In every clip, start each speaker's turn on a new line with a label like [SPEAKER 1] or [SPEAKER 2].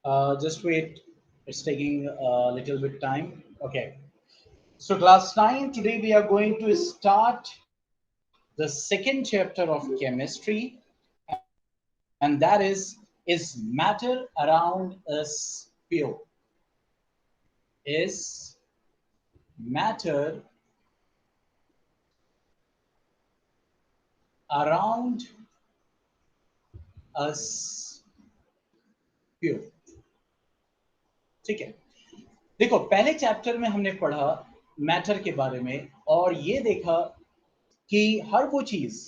[SPEAKER 1] Just wait, it's taking a little bit time. Okay. So class 9, today we are going to start the second chapter of chemistry, and that is matter around us pure? Is matter around us pure? ठीक है, देखो पहले chapter में हमने पढ़ा matter के बारे में और ये देखा कि हर वो चीज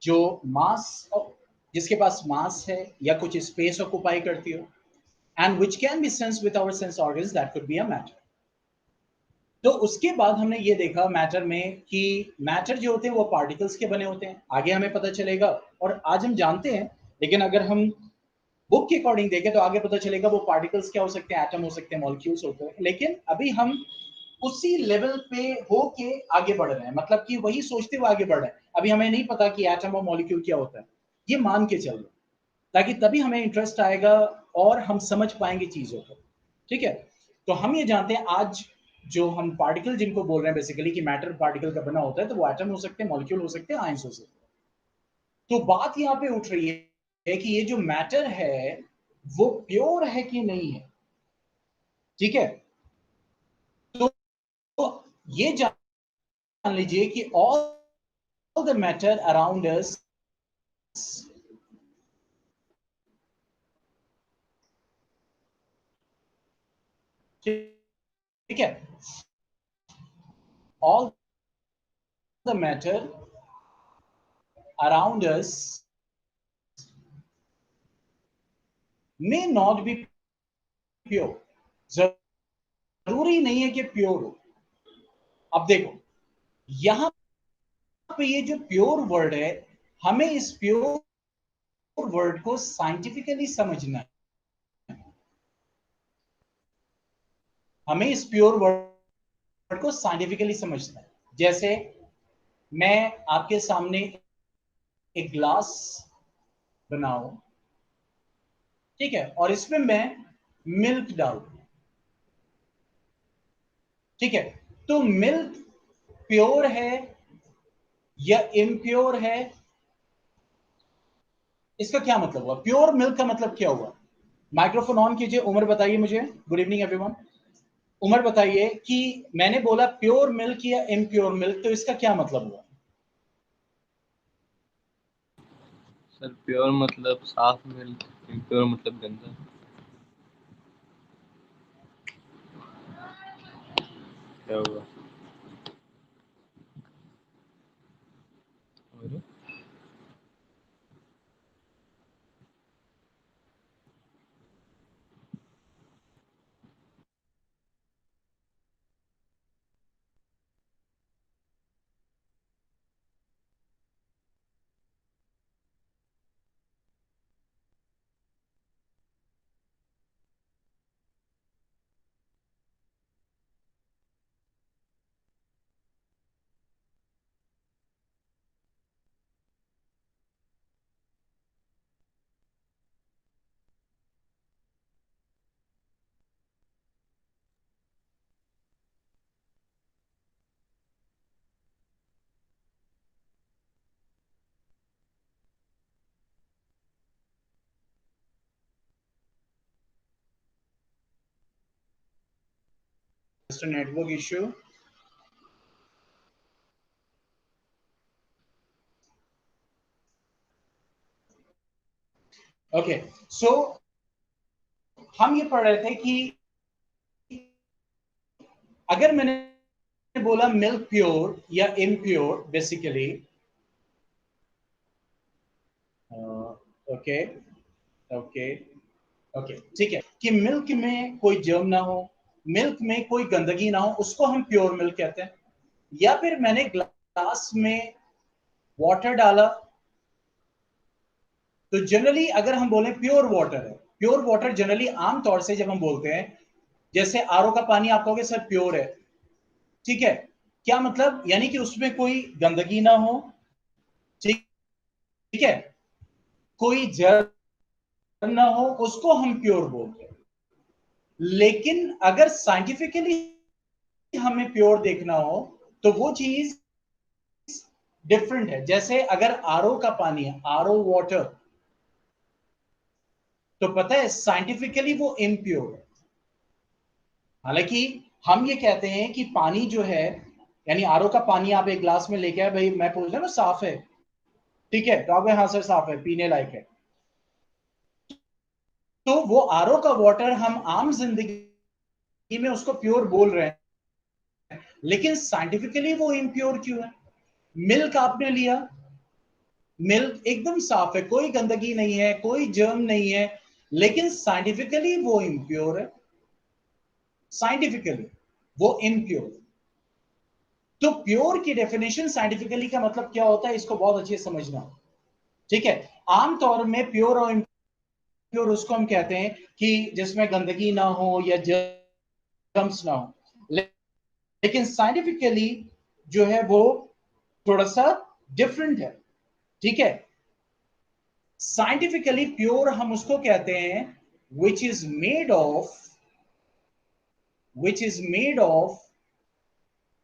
[SPEAKER 1] जो मास, जिसके पास मास है या कुछ स्पेस ऑक्युपाई करती हो and which can be sense with our sense organs, that could be a matter. तो उसके बाद हमने ये देखा मैटर में कि मैटर जो होते हैं वो पार्टिकल्स के बने होते हैं, आगे हमें पता चलेगा और आज हम जानते हैं। लेकिन अगर हम बुक के अकॉर्डिंग देखें तो आगे पता चलेगा वो पार्टिकल्स क्या हो सकते हैं, एटम हो सकते हैं, मॉलिक्यूल्स होते हैं। लेकिन अभी हम उसी लेवल पे होके आगे बढ़ रहे हैं, मतलब कि वही सोचते हुए आगे बढ़ रहे हैं। अभी हमें नहीं पता कि एटम और मॉलिक्यूल क्या होता है, ये मान के चल रहे हैं, ताकि तभी हमें इंटरेस्ट आएगा और हम समझ पाएंगे चीजों को। ठीक है, तो हम ये जानते हैं आज जो हम पार्टिकल जिनको बोल रहे हैं बेसिकली कि मैटर पार्टिकल का बना होता है, तो वो एटम हो सकते हैं, मॉलिक्यूल हो सकते हैं, आयंस हो सकते हैं। तो बात यहाँ पे उठ रही है कि ये जो मैटर है वो प्योर है कि नहीं है। ठीक है, तो ये जान लीजिए कि all the matter around us, ठीक है, all the matter around us may not be pure. जरूरी नहीं है कि प्योर हो। अब देखो यहां पे ये जो प्योर वर्ड है, हमें इस प्योर वर्ड को साइंटिफिकली समझना है। हमें इस प्योर वर्ड को साइंटिफिकली समझना है। जैसे मैं आपके सामने एक ग्लास बनाऊं, ठीक है, और इसमें मैं मिल्क डालूं, ठीक है, तो मिल्क प्योर है या इम्प्योर है? इसका क्या मतलब हुआ? प्योर मिल्क का मतलब क्या हुआ? माइक्रोफोन ऑन कीजिए, उमर बताइए मुझे। Good evening everyone. उमर बताइए कि मैंने बोला प्योर मिल्क या इम्प्योर मिल्क, तो इसका क्या मतलब हुआ?
[SPEAKER 2] सर प्योर मतलब साफ मिल्क, इम्प्योर मतलब गंदा। क्या हुआ? और
[SPEAKER 1] नेटवर्क इश्यू। ओके, सो हम ये पढ़ रहे थे कि अगर मैंने बोला मिल्क प्योर या impure basically, okay okay okay, ठीक है, कि मिल्क में कोई जर्म ना हो, मिल्क में कोई गंदगी ना हो, उसको हम प्योर मिल्क कहते हैं। या फिर मैंने ग्लास में वाटर डाला, तो जनरली अगर हम बोले प्योर वाटर है, प्योर वाटर जनरली आमतौर से जब हम बोलते हैं, जैसे आरओ का पानी आप कहोगे सर प्योर है, ठीक है, क्या मतलब? यानी कि उसमें कोई गंदगी ना हो, ठीक है, कोई जर्म ना हो उसको हम प्योर बोलते हैं। लेकिन अगर साइंटिफिकली हमें प्योर देखना हो तो वो चीज डिफरेंट है। जैसे अगर आरओ का पानी है, आरओ वाटर, तो पता है साइंटिफिकली वो इम्प्योर है। हालांकि हम ये कहते हैं कि पानी जो है, यानी आरओ का पानी आप एक ग्लास में लेके आए, भाई मैं पूछ रहा हूं ना साफ है, ठीक है, तो आप हाँ सर साफ है, पीने लायक है, तो वो आरओ का वाटर हम आम जिंदगी में उसको प्योर बोल रहे हैं, लेकिन साइंटिफिकली वो इम्प्योर क्यों है? मिल्क आपने लिया, मिल्क एकदम साफ है, कोई गंदगी नहीं है, कोई जर्म नहीं है, लेकिन साइंटिफिकली वो इम्प्योर है। साइंटिफिकली वो इम्प्योर। तो प्योर की डेफिनेशन साइंटिफिकली का मतलब क्या होता है, इसको बहुत अच्छे से समझना। ठीक है, आमतौर में प्योर और इम्प्योर उसको हम कहते हैं कि जिसमें गंदगी ना हो या जर्म्स ना हो, लेकिन साइंटिफिकली जो है वो थोड़ा सा डिफरेंट है। ठीक है, साइंटिफिकली प्योर हम उसको कहते हैं which is made of which is made of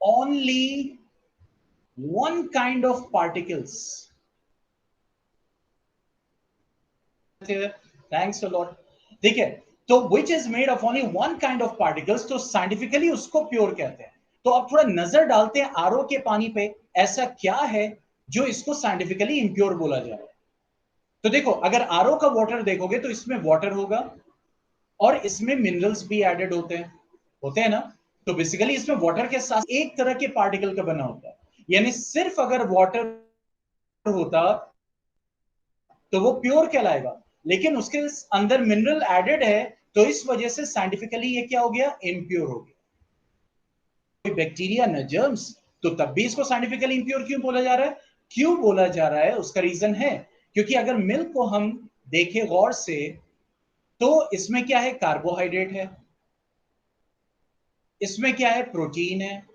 [SPEAKER 1] only one kind of particles. Thanks a lot. ठीक है, तो which is made of only one kind of particles, तो साइंटिफिकली उसको प्योर कहते हैं। तो अब थोड़ा नजर डालते हैं आरओ के पानी पे, ऐसा क्या है जो इसको साइंटिफिकली इंप्योर बोला जा रहा है। तो देखो, अगर आरओ का वाटर देखोगे तो इसमें वाटर होगा और इसमें मिनरल्स भी एडेड होते हैं ना। तो बेसिकली इसमें वाटर के साथ एक तरह के पार्टिकल का बना होता है, यानी सिर्फ अगर वाटर होता तो वो प्योर कहलाएगा, लेकिन उसके अंदर मिनरल एडेड है, तो इस वजह से साइंटिफिकली ये क्या हो गया, इम्प्योर हो गया। कोई बैक्टीरिया न जर्म्स, तो तब भी इसको साइंटिफिकली इम्प्योर क्यों बोला जा रहा है? क्यों बोला जा रहा है, उसका रीजन है, क्योंकि अगर मिल्क को हम देखें गौर से, तो इसमें क्या है, कार्बोहाइड्रेट है, इसमें क्या है, प्रोटीन है,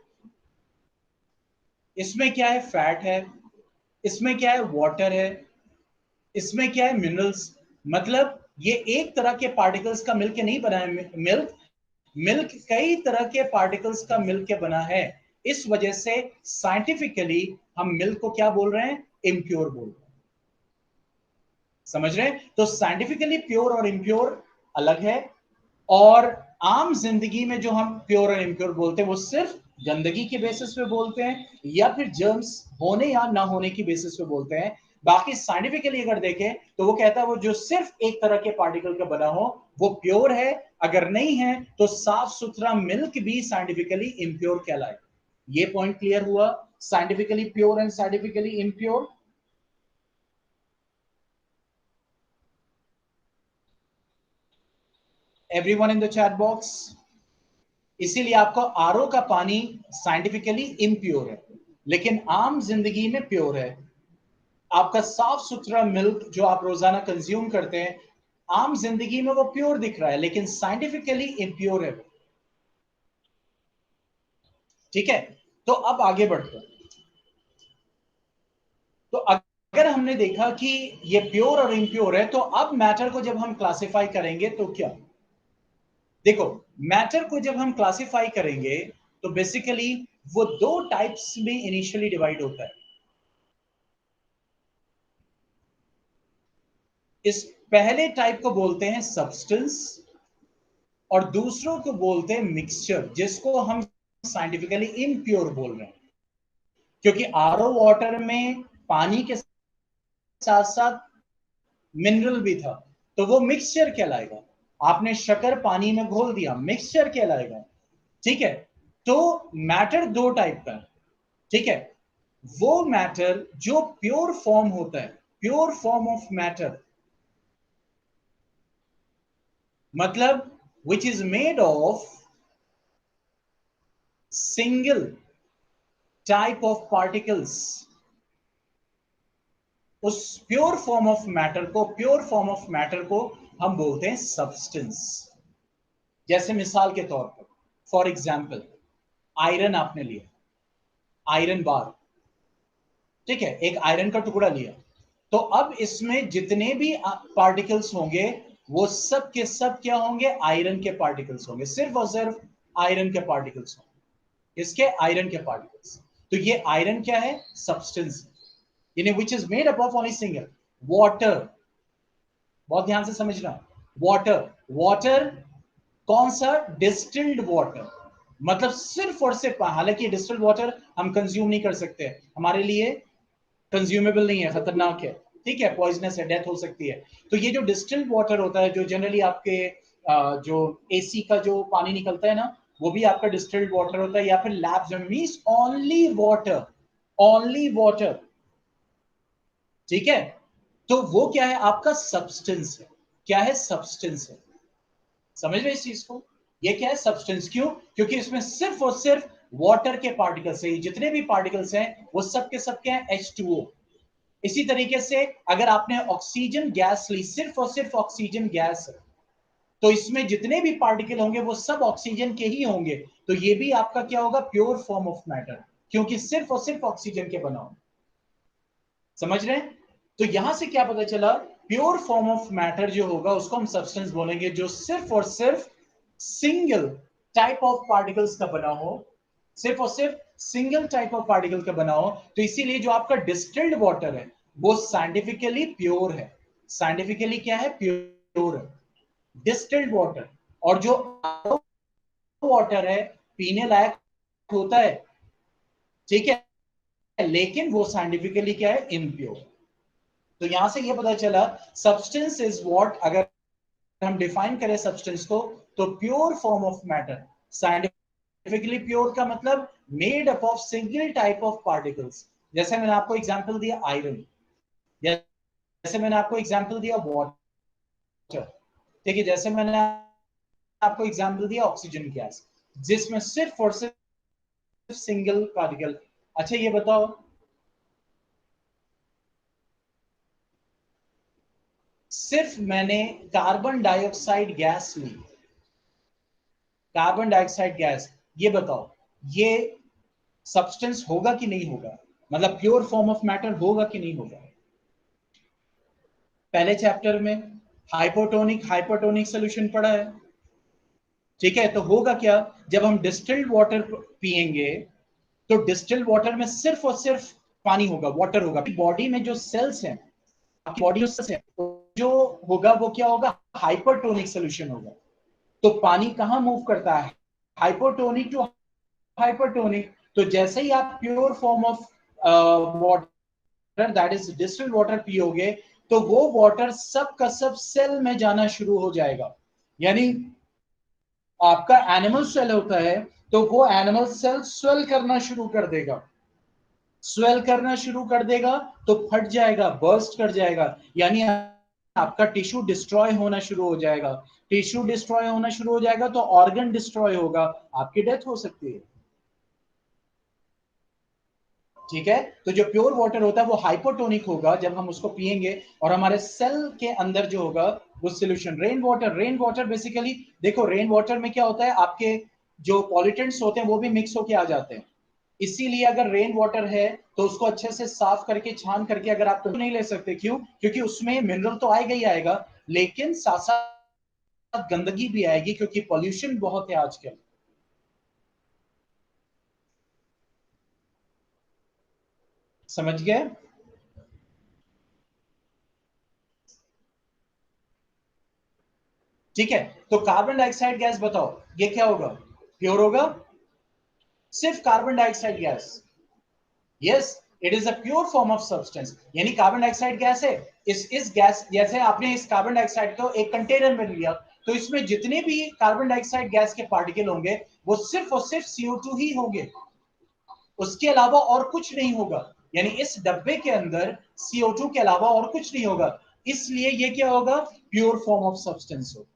[SPEAKER 1] इसमें क्या है, फैट है, इसमें क्या है, वाटर है, इसमें क्या है, मिनरल्स। मतलब ये एक तरह के पार्टिकल्स का मिलके नहीं बना है मिल्क, मिल्क कई तरह के पार्टिकल्स का मिलके बना है। इस वजह से साइंटिफिकली हम मिल्क को क्या बोल रहे हैं, इम्प्योर बोल रहे हैं। समझ रहे हैं? तो साइंटिफिकली प्योर और इम्प्योर अलग है। और आम जिंदगी में जो हम प्योर और इम्प्योर बोलते हैं वो सिर्फ गंदगी के बेसिस पे बोलते हैं, या फिर जर्म्स होने या ना होने की बेसिस पे बोलते हैं। बाकी साइंटिफिकली अगर देखें तो वो कहता है वो जो सिर्फ एक तरह के पार्टिकल का बना हो वो प्योर है, अगर नहीं है तो साफ सुथरा मिल्क भी साइंटिफिकली इम्प्योर कहलाए। ये पॉइंट क्लियर हुआ, scientifically pure and scientifically impure. Everyone in the chat box. इसीलिए आपको आरओ का पानी साइंटिफिकली इम्प्योर है, लेकिन आम जिंदगी में प्योर है। आपका साफ सुथरा मिल्क जो आप रोजाना कंज्यूम करते हैं, आम जिंदगी में वो प्योर दिख रहा है, लेकिन साइंटिफिकली इम्प्योर है। ठीक है, तो अब आगे बढ़ते हैं। तो अगर हमने देखा कि ये प्योर और इम्प्योर है, तो अब मैटर को जब हम क्लासिफाई करेंगे तो क्या, देखो, मैटर को जब हम क्लासिफाई करेंगे तो बेसिकली वो दो टाइप्स में इनिशियली डिवाइड होता है। इस पहले टाइप को बोलते हैं सब्सटेंस और दूसरों को बोलते हैं मिक्सचर, जिसको हम साइंटिफिकली इम्प्योर बोल रहे हैं। क्योंकि आरओ वाटर में पानी के साथ साथ मिनरल भी था, तो वो मिक्सचर कहलाएगा। आपने शक्कर पानी में घोल दिया, मिक्सचर कहलाएगा। ठीक है, तो मैटर दो टाइप का है। ठीक है, वो मैटर जो प्योर फॉर्म होता है, प्योर फॉर्म ऑफ मैटर, मतलब which is made of single type of particles, उस प्योर फॉर्म ऑफ मैटर को, प्योर फॉर्म ऑफ मैटर को हम बोलते हैं सब्सटेंस। जैसे मिसाल के तौर पर, फॉर एग्जाम्पल, आयरन आपने लिया, आयरन बार, ठीक है, एक आयरन का टुकड़ा लिया, तो अब इसमें जितने भी पार्टिकल्स होंगे वो सब के सब क्या होंगे, आयरन के पार्टिकल्स होंगे, सिर्फ और सिर्फ आयरन के पार्टिकल्स होंगे। इसके आयरन के पार्टिकल्स। तो ये आयरन क्या है, सब्सटेंस, यानी विच is made up of only single water. बहुत ध्यान से समझना, वाटर, वाटर कौन सा, डिस्टिल्ड वाटर, मतलब सिर्फ और सिर्फ, हालांकि डिस्टिल्ड वाटर हम कंज्यूम नहीं कर सकते, हमारे लिए कंज्यूमेबल नहीं है, खतरनाक है, ठीक है, पॉइजनस है, डेथ हो सकती है। तो ये जो डिस्टिल्ड वाटर होता है, जो जनरली आपके जो एसी का जो पानी निकलता है ना, वो भी आपका डिस्टिल्ड वाटर होता है, या फिर लैब्स में means only water, only water, ठीक है। तो वो क्या है, आपका सब्सटेंस है, क्या है, सब्सटेंस है। समझ रहे इस चीज को, ये क्या है, सब्सटेंस। क्यों, क्योंकि इसमें सिर्फ और सिर्फ वाटर के पार्टिकल्स है, जितने भी पार्टिकल्स हैं वो सब के सब क्या है, H2O। इसी तरीके से अगर आपने ऑक्सीजन गैस ली, सिर्फ और सिर्फ ऑक्सीजन गैस है, तो इसमें जितने भी पार्टिकल होंगे वो सब ऑक्सीजन के ही होंगे। तो ये भी आपका क्या होगा, प्योर फॉर्म ऑफ मैटर, क्योंकि सिर्फ और सिर्फ ऑक्सीजन के बना हो। समझ रहे हैं। तो यहां से क्या पता चला, प्योर फॉर्म ऑफ मैटर जो होगा उसको हम सब्सटेंस बोलेंगे, जो सिर्फ और सिर्फ सिंगल टाइप ऑफ पार्टिकल्स का बना हो, सिर्फ और सिर्फ सिंगल टाइप ऑफ पार्टिकल का बना हो। तो इसीलिए जो आपका डिस्टिल्ड वाटर है वो साइंटिफिकली प्योर है, साइंटिफिकली क्या है, प्योर है, डिस्टिल्ड वाटर। और जो वाटर है पीने लायक होता है, ठीक है, लेकिन वो साइंटिफिकली क्या है, इम्प्योर। तो यहां से ये पता चला, सब्सटेंस इज व्हाट, अगर हम डिफाइन करें सब्सटेंस को, तो pure form of matter, scientifically pure का मतलब made up of single type of particles. जैसे मैंने आपको एग्जांपल दिया आयरन, जैसे मैंने आपको एग्जांपल दिया वाटर, ठीक है, जैसे मैंने आपको एग्जांपल दिया ऑक्सीजन गैस, जिसमें सिर्फ और सिर्फ सिंगल पार्टिकल। अच्छा ये बताओ, सिर्फ मैंने कार्बन डाइऑक्साइड गैस ली, कार्बन डाइऑक्साइड गैस, ये बताओ, ये सब्सटेंस होगा कि नहीं होगा, मतलब प्योर फॉर्म ऑफ मैटर होगा कि नहीं होगा। पहले चैप्टर में हाइपोटोनिक हाइपोटोनिक सोल्यूशन पढ़ा है, ठीक है। तो होगा क्या, जब हम डिस्टिल्ड वाटर पिएंगे, तो डिस्टिल्ड वाटर में सिर्फ और सिर्फ पानी होगा, वाटर होगा। बॉडी में जो सेल्स हैं, आपकी बॉडी में सेल्स हैं, जो होगा वो क्या होगा, हाइपरटोनिक सोल्यूशन होगा। तो पानी कहां मूव करता है, हाइपोटोनिक टू हाइपरटोनिक। तो जैसे ही आप pure form of water, that is distilled water पियोगे, तो वो वाटर सब का सब सेल में जाना शुरू हो जाएगा। यानी आपका एनिमल सेल होता है, तो वो एनिमल सेल स्वेल करना शुरू कर देगा, स्वेल करना शुरू कर देगा, तो फट जाएगा, बर्स्ट कर जाएगा, यानी आपका टिश्यू डिस्ट्रॉय होना शुरू हो जाएगा। टिश्यू डिस्ट्रॉय होना शुरू हो जाएगा तो ऑर्गन डिस्ट्रॉय होगा, आपकी डेथ हो सकती है, ठीक है। तो जो प्योर वाटर होता है वो हाइपोटोनिक होगा जब हम उसको पिएंगे, और हमारे सेल के अंदर जो होगा वो solution, rain water, rain water basically देखो, रेन वाटर में क्या होता है, आपके जो पॉल्यूटेंट्स होते हैं वो भी मिक्स होके आ जाते हैं। इसीलिए अगर रेन वाटर है तो उसको अच्छे से साफ करके छान करके अगर आप, तो नहीं ले सकते, क्यों, क्योंकि उसमें मिनरल तो आएगा ही आएगा, लेकिन साथ साथ गंदगी भी आएगी, क्योंकि पॉल्यूशन बहुत है आजकल। समझ गए। ठीक है। तो कार्बन डाइऑक्साइड गैस बताओ, ये क्या होगा, प्योर होगा, सिर्फ carbon dioxide gas, yes, it is a pure form of substance. यानी कार्बन डाइऑक्साइड गैस है, इस गैस, जैसे आपने इस कार्बन डाइऑक्साइड को एक कंटेनर में लिया, तो इसमें जितने भी कार्बन डाइऑक्साइड गैस के पार्टिकल होंगे वो सिर्फ और सिर्फ CO2 ही होंगे, उसके अलावा और कुछ नहीं होगा। यानी इस डब्बे के अंदर CO2 के अलावा और कुछ नहीं होगा, इसलिए ये क्या होगा, प्योर फॉर्म ऑफ सब्सटेंस होगा,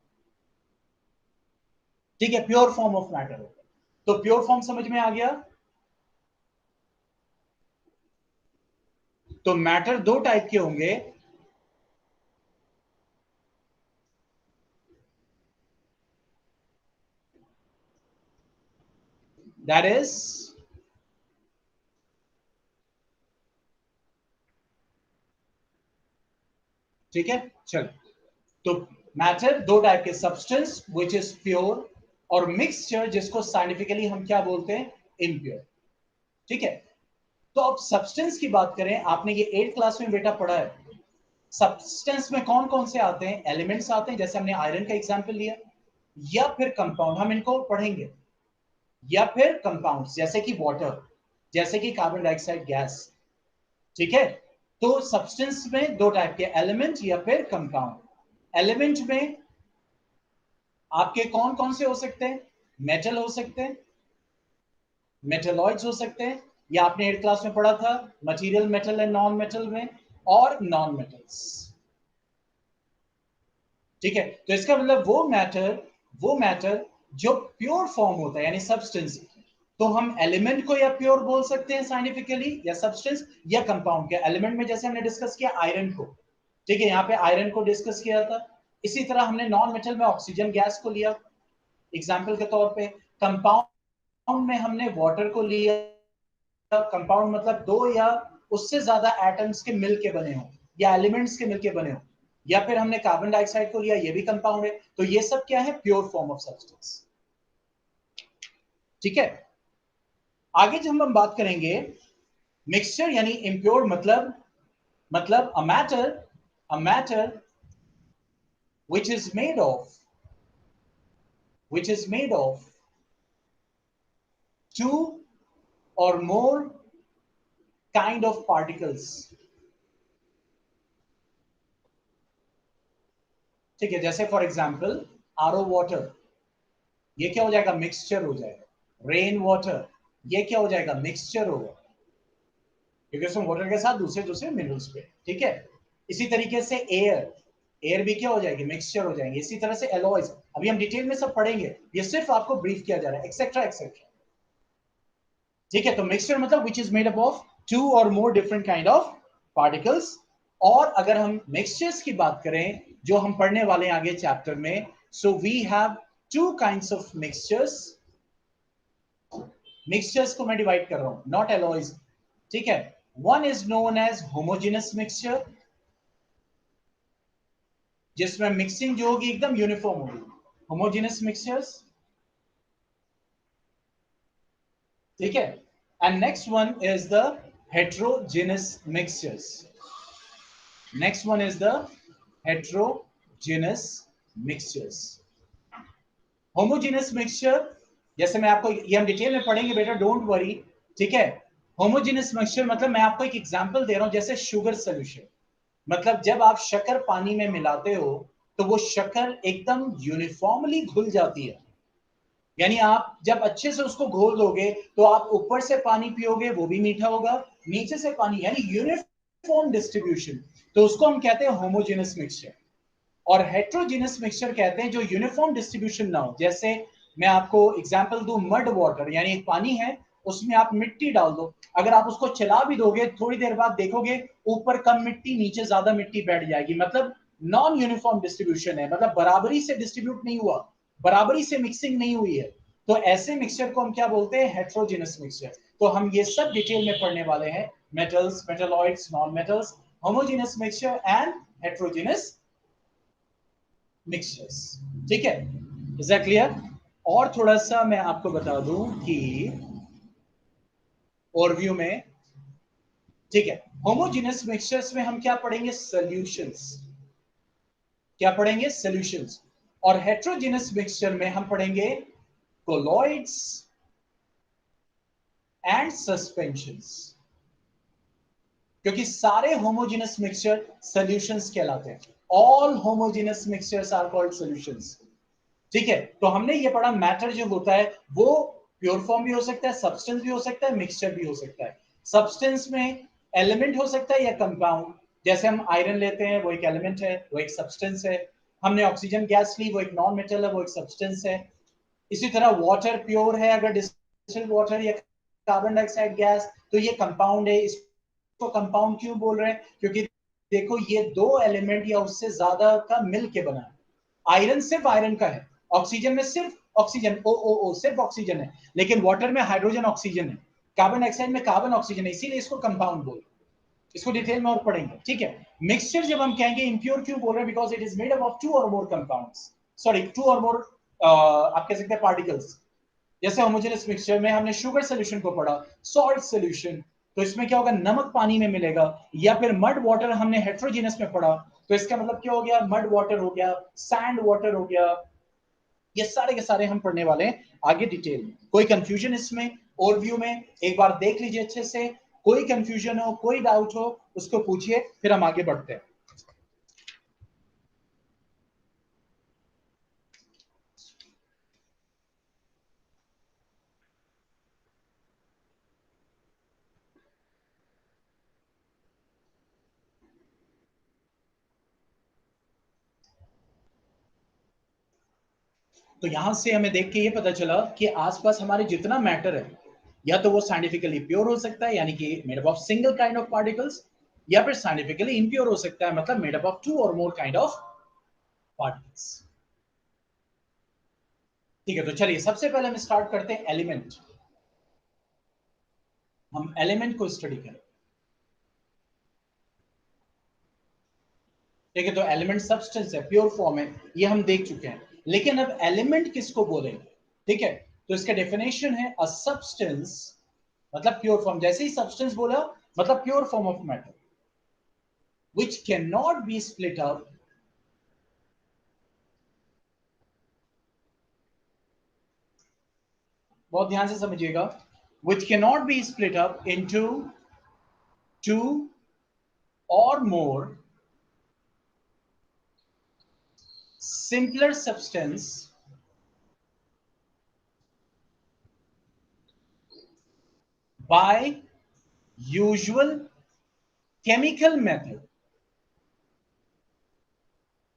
[SPEAKER 1] ठीक है, प्योर फॉर्म ऑफ मैटर होगा। तो प्योर फॉर्म समझ में आ गया। तो मैटर दो टाइप के होंगे, दैट इज, ठीक है, चल। तो मैटर दो टाइप के, सब्सटेंस विच इज प्योर और मिक्सचर जिसको साइंटिफिकली हम क्या बोलते हैं, इम्प्योर। ठीक है, तो अब सब्सटेंस की बात करें, आपने ये 8th क्लास में बेटा पढ़ा है, सब्सटेंस में कौन कौन से आते हैं, एलिमेंट्स आते हैं, जैसे हमने आयरन का एग्जांपल लिया, या फिर कंपाउंड, हम इनको पढ़ेंगे, या फिर कंपाउंड्स जैसे कि वाटर, जैसे कि कार्बन डाइऑक्साइड गैस। ठीक है, तो सब्सटेंस में दो टाइप के, एलिमेंट या फिर कंपाउंड। एलिमेंट में आपके कौन कौन से हो सकते हैं, मेटल हो सकते हैं, मेटलॉइड्स हो सकते हैं, या आपने 8th क्लास में पढ़ा था material metal and non metal में, और नॉन मेटल्स। ठीक है, तो इसका मतलब वो मैटर जो प्योर फॉर्म होता है यानी सब्सटेंस, तो हम एलिमेंट को या प्योर बोल सकते हैं साइंटिफिकली, या सब्सटेंस, या कंपाउंड के। एलिमेंट में जैसे हमने डिस्कस किया आयरन को, ठीक है, यहाँ पे आयरन को डिस्कस किया था। इसी तरह हमने नॉन मेटल में ऑक्सीजन गैस को लिया एग्जाम्पल के तौर पे। कंपाउंड में हमने वाटर को लिया। कंपाउंड मतलब दो या उससे ज्यादा एटम्स के मिलके बने हो, या एलिमेंट्स के मिलके बने हो। या फिर हमने कार्बन डाइऑक्साइड को लिया, ये भी कंपाउंड है। तो ये सब क्या है, प्योर फॉर्म ऑफ सब्सटेंस। ठीक है, आगे जब हम बात करेंगे मिक्सचर यानी इम्प्योर, मतलब a matter which is made of two or more kind of particles। ठीक है, जैसे फॉर एग्जांपल आरओ वाटर, ये क्या हो जाएगा, मिक्सचर हो जाएगा। रेन वाटर, ये क्या हो जाएगा, मिक्सचर होगा, क्योंकि उसमें वाटर के साथ दूसरे दूसरे मिनरल्स पे। ठीक है, इसी तरीके से एयर भी क्या हो जाएगी, मिक्सचर हो जाएंगे। इसी तरह से एलॉयज, अभी हम डिटेल में सब पढ़ेंगे, ये सिर्फ आपको ब्रीफ किया जा रहा है, एक्सेट्रा एक्सेट्रा। ठीक है, तो मिक्सचर मतलब which is made up of two और more different kind of particles. और अगर हम मिक्सचर्स की बात करें जो हम पढ़ने वाले हैं आगे चैप्टर में, so we have two kinds of mixtures. Mixtures को मैं डिवाइड कर रहा हूं, नॉट एलॉयज। ठीक है, one is known as homogeneous mixture, जिसमें मिक्सिंग जो होगी एकदम यूनिफॉर्म होगी, होमोजेनस मिक्सचर्स। ठीक है, and next one is the heterogeneous mixtures. Next one is the heterogeneous mixtures। Homogeneous mixture, जैसे मैं आपको, ये हम डिटेल में पढ़ेंगे बेटा, डोंट वरी। ठीक है, होमोजेनस मिक्सचर मतलब मैं आपको एक एग्जांपल दे रहा हूं, जैसे शुगर सॉल्यूशन, मतलब जब आप शक्कर पानी में मिलाते हो तो वो शक्कर एकदम यूनिफॉर्मली घुल जाती है। यानी आप जब अच्छे से उसको घोल दोगे तो आप ऊपर से पानी पियोगे वो भी मीठा होगा, नीचे से पानी, यानी यूनिफॉर्म डिस्ट्रीब्यूशन, तो उसको हम कहते हैं होमोजेनस मिक्सचर। और हेट्रोजेनस मिक्सचर कहते हैं जो यूनिफॉर्म डिस्ट्रीब्यूशन ना हो। जैसे मैं आपको एग्जांपल दूं, मड वाटर, यानी एक पानी है, उसमें आप मिट्टी डाल दो, अगर आप उसको चला भी दोगे थोड़ी देर बाद देखोगे ऊपर कम मिट्टी नीचे ज्यादा मिट्टी बैठ जाएगी, मतलब नॉन यूनिफॉर्म डिस्ट्रीब्यूशन है, मतलब बराबरी से डिस्ट्रीब्यूट नहीं हुआ, बराबरी से मिक्सिंग नहीं हुई है। तो ऐसे मिक्सचर को हम क्या बोलते हैं, हेट्रोजेनस मिक्सचर। तो हम ये सब डिटेल में पढ़ने वाले हैं, metals, metalloids, non metals, homogeneous mixture and heterogeneous mixtures. ठीक है, इज दैट क्लियर? और थोड़ा सा मैं आपको बता दूं कि ओवरव्यू में, ठीक है, होमोजेनस मिक्सचर्स में हम क्या पढ़ेंगे, सॉल्यूशंस। क्या पढ़ेंगे, सॉल्यूशंस। और हेट्रोजेनस मिक्सचर में हम पढ़ेंगे कोलॉइड्स एंड सस्पेंशंस, क्योंकि सारे होमोजेनस मिक्सचर सॉल्यूशंस कहलाते हैं। All homogeneous mixtures are called solutions. ठीक है, तो हमने ये पढ़ा मैटर जो होता है वो प्योर फॉर्म भी हो सकता है, सब्सटेंस भी हो सकता है, मिक्सचर भी हो सकता है। सब्सटेंस में एलिमेंट हो सकता है या कंपाउंड, जैसे हम आयरन लेते हैं वो एक एलिमेंट है, वो एक सब्सटेंस है। हमने ऑक्सीजन गैस ली, वो एक नॉन मेटल है, वो एक सब्सटेंस है। इसी तरह वाटर प्योर है, अगर डिस्टिल्ड वाटर या कार्बन डाइऑक्साइड गैस, तो ये कंपाउंड है। इसको कंपाउंड क्यों बोल रहे हैं, क्योंकि देखो ये दो एलिमेंट या उससे ज्यादा का मिल के बना है। आयरन सिर्फ आयरन का है, ऑक्सीजन में सिर्फ ऑक्सीजन, ओ सिर्फ ऑक्सीजन है, लेकिन वाटर में हाइड्रोजन ऑक्सीजन है, कार्बन डाइऑक्साइड में कार्बन ऑक्सीजन है, इसीलिए इसको कंपाउंड बोल। इसको डिटेल में और पढ़ेंगे, ठीक है। मिक्सचर जब हम कहेंगे, इम्प्योर क्यों बोल रहे हैं, because it is made up of 2 और मोर कंपाउंड्स, सॉरी 2 और मोर आप कह सकते हैं पार्टिकल्स। जैसे होमोजेनस मिक्सचर में हमने शुगर सोल्यूशन को पढ़ा, सॉल्ट सोल्यूशन, तो इसमें क्या होगा, नमक पानी में मिलेगा, या फिर मड वाटर हमने हेट्रोजीनस में पढ़ा, तो इसका मतलब क्या हो गया, मड वाटर हो गया, सैंड वाटर हो गया। ये सारे के सारे हम पढ़ने वाले हैं आगे डिटेल में। कोई कंफ्यूजन इसमें ओवरव्यू में एक बार देख लीजिए अच्छे से, कोई कंफ्यूजन हो, कोई डाउट हो, उसको पूछिए, फिर हम आगे बढ़ते हैं। तो यहां से हमें देख के ये पता चला कि आसपास हमारे जितना मैटर है, या तो वो साइंटिफिकली प्योर हो सकता है, यानी कि made up of single kind of particles, या फिर साइंटिफिकली इम्प्योर हो सकता है, मतलब मेड अप ऑफ 2 और मोर काइंड ऑफ पार्टिकल्स। ठीक है, तो चलिए सबसे पहले हम स्टार्ट करते हैं एलिमेंट। हम एलिमेंट को स्टडी करें। ठीक है, तो एलिमेंट सब्सटेंस है, प्योर फॉर्म है, ये हम देख चुके हैं। लेकिन अब एलिमेंट किसको बोलेंगे? ठीक है, तो इसका डेफिनेशन है अ सब्सटेंस, मतलब प्योर फॉर्म, जैसे ही सब्सटेंस बोला मतलब pure form of matter which cannot be split up बहुत ध्यान से समझिएगा, which cannot be split up into 2 or more simpler substance by usual chemical method।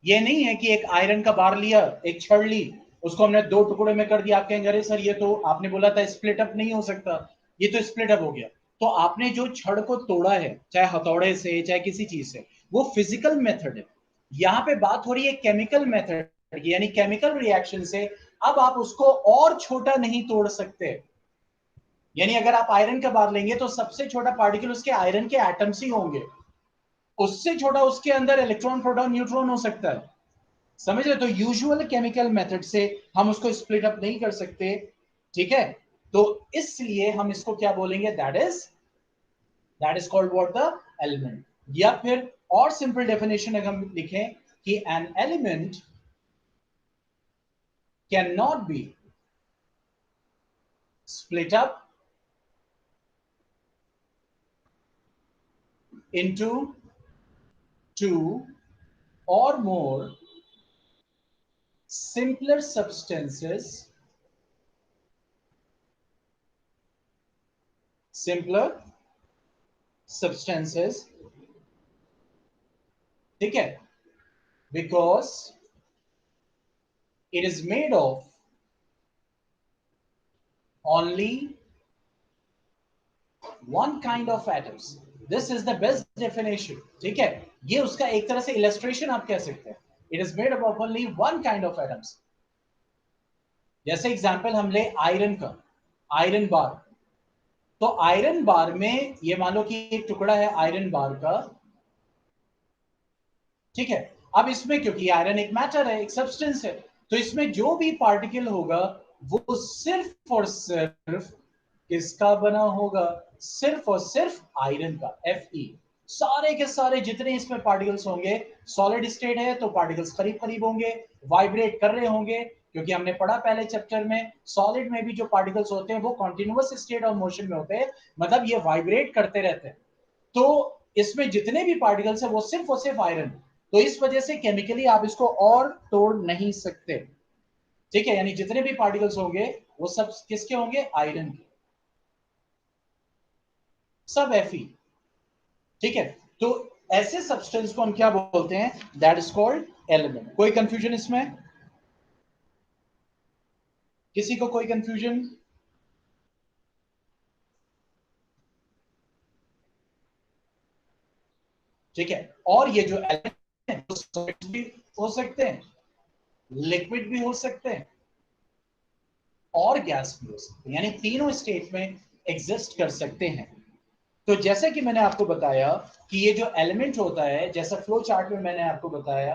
[SPEAKER 1] ये नहीं है कि एक आयरन का बार लिया, एक छड़ ली, उसको हमने 2 टुकड़े में कर दिया, आप कहेंगे अरे सर ये तो आपने बोला था स्प्लिट अप नहीं हो सकता, ये तो स्प्लिट अप हो गया। तो आपने जो छड़ को तोड़ा है, चाहे हथौड़े से चाहे किसी चीज से, वो फिजिकल मेथड है। यहां पे बात हो रही है केमिकल मेथड की, यानी केमिकल रिएक्शन से अब आप उसको और छोटा नहीं तोड़ सकते। यानी अगर आप आयरन का बार लेंगे तो सबसे छोटा पार्टिकल उसके आयरन के एटम्स ही होंगे, उससे छोटा उसके अंदर इलेक्ट्रॉन प्रोटॉन न्यूट्रॉन हो सकता है। समझ रहे? तो यूजुअल केमिकल मेथड से हम उसको स्प्लिट अप नहीं कर सकते, ठीक है। तो इसलिए हम इसको क्या बोलेंगे, that is called what, the element. या फिर और सिंपल डेफिनेशन अगर हम लिखें कि an element can not be split up into 2 or more simpler substances, ठीक है, because it is made of only one kind of atoms। this is the best definition, ठीक है। ये उसका एक तरह से इलस्ट्रेशन आप कह सकते हैं, it is made up of only one kind of atoms। जैसे एग्जांपल हम ले आयरन का, आयरन बार, तो आयरन बार में ये मान लो कि एक टुकड़ा है आयरन बार का, ठीक है। अब इसमें क्योंकि आयरन एक मैटर है, एक सब्सटेंस है, तो इसमें जो भी पार्टिकल होगा वो सिर्फ और सिर्फ किसका बना होगा, सिर्फ और सिर्फ आयरन का, Fe। सारे के सारे जितने इसमें पार्टिकल्स होंगे, सॉलिड स्टेट है तो पार्टिकल्स करीब करीब होंगे, वाइब्रेट कर रहे होंगे, क्योंकि हमने पढ़ा पहले चैप्टर में सॉलिड में भी जो पार्टिकल्स होते हैं वो कॉन्टिन्यूअस स्टेट ऑफ मोशन में होते हैं, मतलब ये वाइब्रेट करते रहते हैं। तो इसमें जितने भी पार्टिकल्स हैं वो सिर्फ और सिर्फ आयरन, तो इस वजह से केमिकली आप इसको और तोड़ नहीं सकते, ठीक है। यानी जितने भी पार्टिकल्स होंगे वो सब किसके होंगे, आयरन के, सब Fe, ठीक है। तो ऐसे सब्सटेंस को हम क्या बोलते हैं, दैट इज कॉल्ड एलिमेंट। कोई कंफ्यूजन इसमें, किसी को कोई कंफ्यूजन? ठीक है, और ये जो एलिमेंट भी हो सकते हैं, लिक्विड भी हो सकते हैं, और गैस भी हो सकते हैं, यानी तीनों स्टेट में एग्जिस्ट कर सकते हैं। तो जैसे कि मैंने आपको बताया कि ये जो एलिमेंट होता है, जैसा फ्लो चार्ट में मैंने आपको बताया,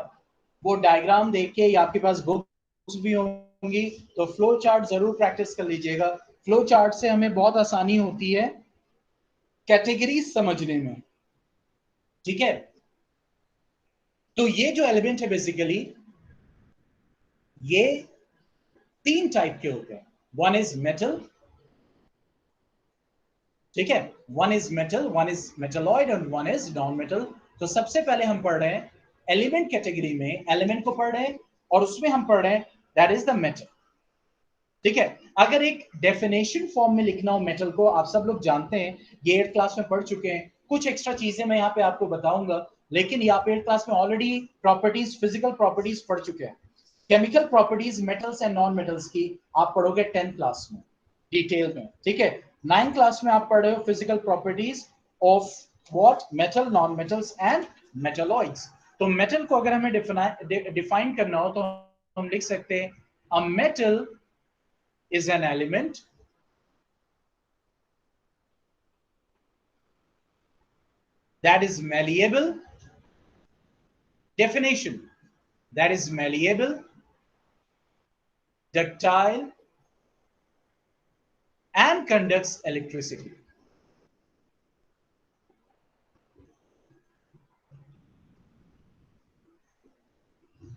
[SPEAKER 1] वो डायग्राम देख के या आपके पास बुक्स भी होंगी तो फ्लो चार्ट जरूर प्रैक्टिस कर लीजिएगा। फ्लो चार्ट से हमें बहुत आसानी होती है कैटेगरी समझने में, ठीक है। तो ये जो एलिमेंट है बेसिकली ये 3 टाइप के होते हैं। वन इज मेटल, ठीक है, one is metal, one is metalloid और वन इज नॉन मेटल। तो सबसे पहले हम पढ़ रहे हैं एलिमेंट कैटेगरी में, एलिमेंट को पढ़ रहे हैं और उसमें हम पढ़ रहे हैं दैट इज द मेटल, ठीक है। अगर एक डेफिनेशन फॉर्म में लिखना हो मेटल को, आप सब लोग जानते हैं, ये 8th क्लास में पढ़ चुके हैं। कुछ एक्स्ट्रा चीजें मैं यहाँ पे आपको बताऊंगा, लेकिन यहाँ पे 8th क्लास में ऑलरेडी प्रॉपर्टीज, फिजिकल प्रॉपर्टीज पढ़ चुके हैं। Chemical properties metals and non metals की आप पढ़ोगे 10th क्लास में डिटेल में, ठीक है। 9th क्लास में आप पढ़ रहे हो physical properties of what, metal, non metals and metalloids. तो मेटल को अगर हमें डिफाइन करना हो तो हम लिख सकते हैं a metal is an element that is malleable. Definition: that is malleable, ductile and conducts electricity.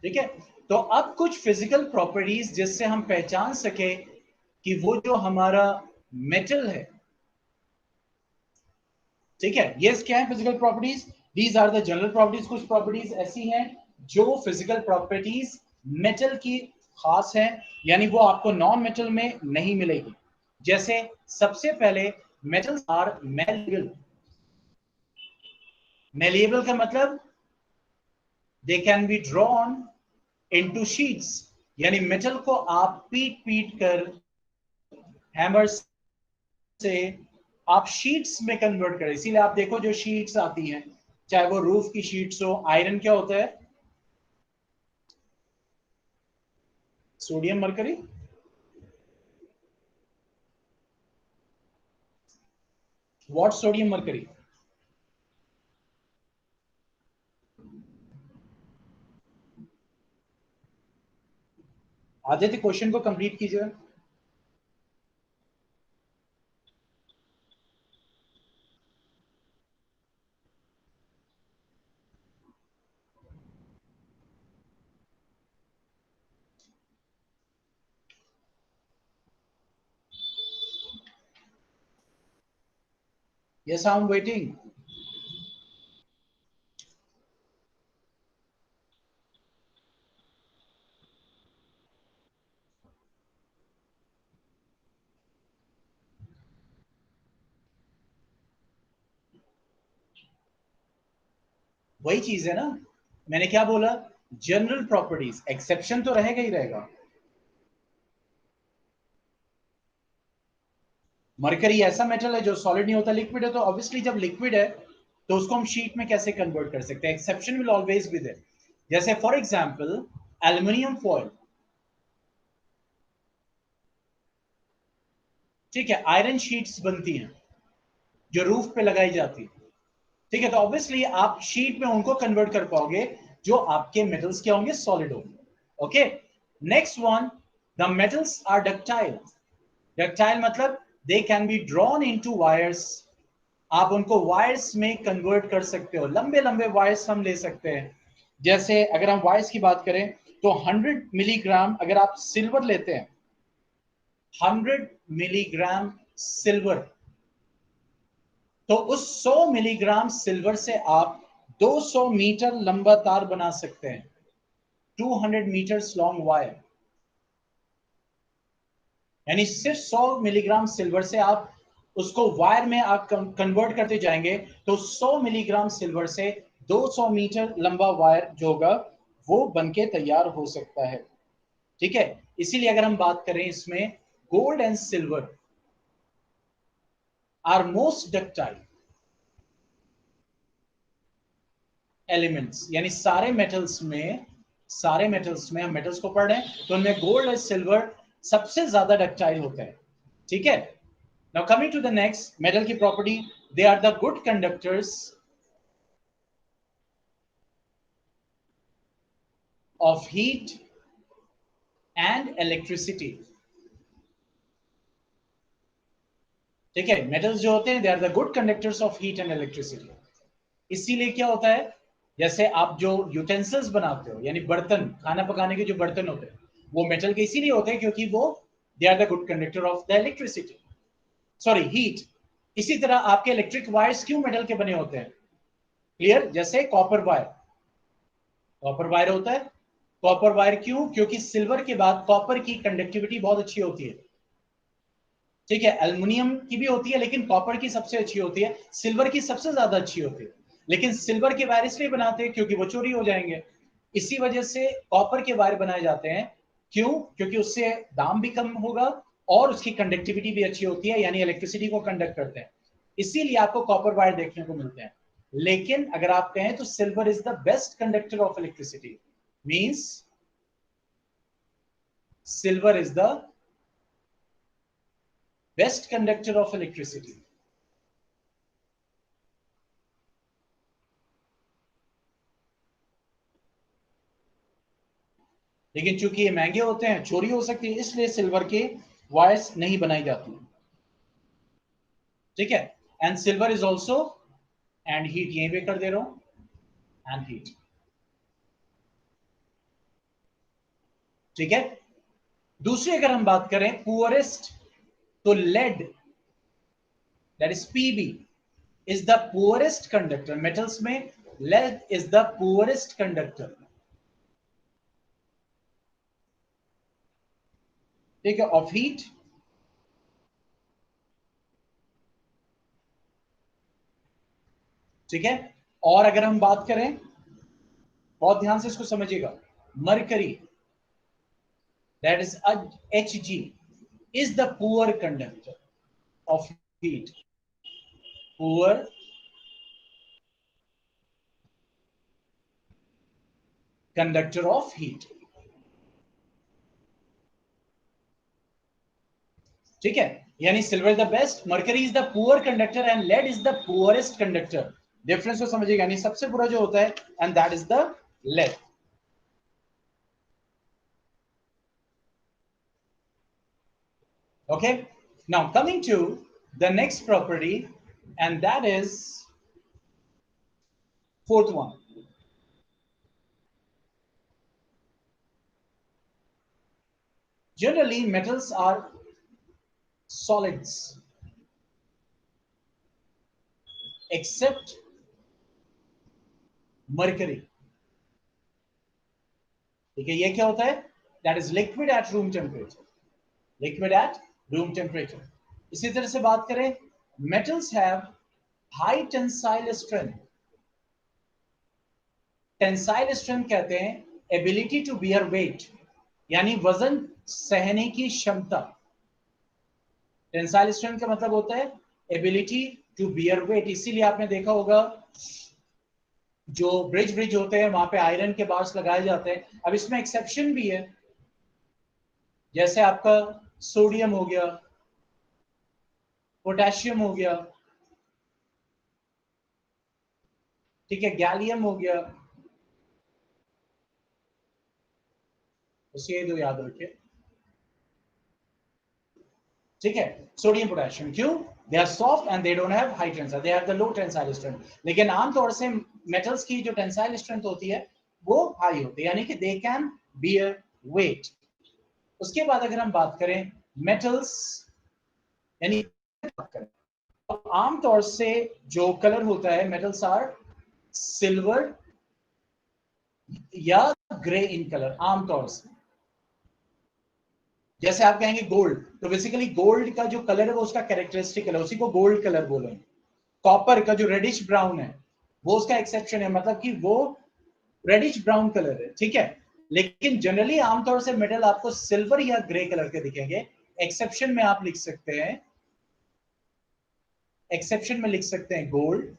[SPEAKER 1] ठीक है। तो अब कुछ फिजिकल प्रॉपर्टीज जिससे हम पहचान सके कि वो जो हमारा मेटल है, ठीक है। ये क्या है physical properties? These are the general properties. कुछ प्रॉपर्टीज ऐसी हैं जो फिजिकल प्रॉपर्टीज मेटल की खास है, यानी वो आपको नॉन मेटल में नहीं मिलेगी। जैसे सबसे पहले मेटल्स आर मेलेबल। मेलेबल का मतलब they can be drawn into sheets, यानी मेटल को आप पीट पीट कर हैमर से आप शीट्स में कन्वर्ट करें। इसीलिए आप देखो जो शीट्स आती हैं, चाहे वो रूफ की शीट्स हो, आयरन क्या होता है? Sodium mercury. What sodium mercury? Aditya question को कंप्लीट कीजिए। Yes, I'm waiting. वही चीज है ना, मैंने क्या बोला? जनरल प्रॉपर्टीज, एक्सेप्शन तो रहेगा ही रहेगा। मरकरी ऐसा मेटल है जो सॉलिड नहीं होता, लिक्विड है। तो ऑब्वियसली जब लिक्विड है तो उसको हम शीट में कैसे कन्वर्ट कर सकते हैं? Exception will always be there. जैसे फॉर एग्जांपल एल्युमिनियम फॉयल, ठीक है, आयरन शीट्स बनती हैं जो रूफ पे लगाई जाती है, ठीक है। तो ऑब्वियसली आप शीट में उनको कन्वर्ट कर पाओगे जो आपके मेटल्स क्या होंगे? सॉलिड होंगे। Okay, next one, the metals are ductile. Ductile मतलब they can be drawn into wires. आप उनको वायर्स में कन्वर्ट कर सकते हो, लंबे लंबे वायर्स हम ले सकते हैं। जैसे अगर हम वायर्स की बात करें तो 100 मिलीग्राम अगर आप सिल्वर लेते हैं, 100 मिलीग्राम सिल्वर, तो उस 100 मिलीग्राम सिल्वर से आप 200 मीटर लंबा तार बना सकते हैं, 200 मीटर्स लॉन्ग वायर। यानी सिर्फ 100 मिलीग्राम सिल्वर से आप उसको वायर में आप कन्वर्ट करते जाएंगे तो 100 मिलीग्राम सिल्वर से 200 मीटर लंबा वायर जो होगा वो बनके तैयार हो सकता है, ठीक है। इसीलिए अगर हम बात करें इसमें, gold and silver are most ductile elements, यानी सारे मेटल्स में हम मेटल्स को पढ़ रहे हैं तो उनमें गोल्ड और सिल्वर सबसे ज्यादा डक्टाइल होते हैं, ठीक है। Now coming to the next, metal की property, they are the good conductors of heat and electricity. ठीक है, मेटल्स जो होते हैं, they are the good conductors of heat and electricity. इसीलिए क्या होता है, जैसे आप जो यूटेंसिल्स बनाते हो, यानी बर्तन, खाना पकाने के जो बर्तन होते हैं, वो मेटल के इसीलिए होते हैं क्योंकि वो they are the good conductor of the electricity, sorry heat. इसी तरह आपके इलेक्ट्रिक वायर्स क्यों मेटल के बने होते हैं? क्लियर? जैसे कॉपर वायर, कॉपर वायर होता है. कॉपर वायर क्यों? क्योंकि सिल्वर के बाद कॉपर की कंडक्टिविटी बहुत अच्छी होती है. ठीक है, एल्युमिनियम की भी होती है लेकिन कॉपर की सबसे अच्छी होती है, सिल्वर की सबसे ज्यादा अच्छी होती है. लेकिन सिल्वर के वायर इसलिए बनाते हैं क्योंकि वो चोरी हो जाएंगे. इसी वजह से कॉपर के वायर बनाए जाते हैं. क्यों? क्योंकि उससे दाम भी कम होगा और उसकी कंडक्टिविटी भी अच्छी होती है, यानी इलेक्ट्रिसिटी को कंडक्ट करते हैं. इसीलिए आपको कॉपर वायर देखने को मिलते हैं. लेकिन अगर आप कहें तो silver is the best conductor of electricity, means silver is the best conductor of electricity. लेकिन चूंकि ये महंगे होते हैं, चोरी हो सकती है, इसलिए सिल्वर के वायर्स नहीं बनाई जाती. ठीक है, and silver is also, and heat यहीं पे कर दे रहा हूं, एंड हीट. ठीक है, दूसरी अगर हम बात करें पुअरेस्ट, तो lead, that is PB, is the poorest conductor. Metals में lead is the poorest conductor. ठीक है, ऑफ हीट. ठीक है, और अगर हम बात करें, बहुत ध्यान से इसको समझिएगा, mercury, that is Hg, is the poor conductor of heat. Poor conductor of heat. ठीक है, यानी silver the best, mercury is the poor conductor and lead is the poorest conductor. Difference को समझिएगा, यानी सबसे बुरा जो होता है, and that is the lead. Okay, now coming to the next property, and that is fourth one. Generally metals are solids except mercury. ठीक है, ये क्या होता है? That is liquid at room temperature. Liquid at room temperature. इसी तरह से बात करें, metals have high tensile strength. Tensile strength कहते हैं ability to bear weight, यानी वजन सहने की क्षमता. टेंसाइल स्ट्रेंथ का मतलब होता है एबिलिटी टू बियर वेट. इसीलिए आपने देखा होगा जो ब्रिज होते हैं वहां पे आयरन के बार्स लगाए जाते हैं. अब इसमें एक्सेप्शन भी है, जैसे आपका सोडियम हो गया, पोटेशियम हो गया, ठीक है, गैलियम हो गया, ये दो याद रखिए. ठीक है, सोडियम पोटेशियम, क्यों? They are soft and they don't have high tensile, they have the low tensile strength. लेकिन आमतौर से मेटल्स की जो टेंसाइल स्ट्रेंथ होती है वो हाई होती है, यानी कि दे कैन बियर वेट. उसके बाद अगर हम बात करें मेटल्स, यानी तो आमतौर से जो कलर होता है, मेटल्स आर सिल्वर या ग्रे इन कलर आमतौर से. जैसे आप कहेंगे गोल्ड, तो बेसिकली गोल्ड का जो कलर है वो उसका कैरेक्टरिस्टिक कलर, उसी को गोल्ड कलर बोलेंगे. कॉपर का जो रेडिश ब्राउन है वो उसका एक्सेप्शन है, मतलब कि वो रेडिश ब्राउन कलर है. ठीक है, लेकिन जनरली आमतौर से मेटल आपको सिल्वर या ग्रे कलर के दिखेंगे. एक्सेप्शन में आप लिख सकते हैं, एक्सेप्शन में लिख सकते हैं गोल्ड.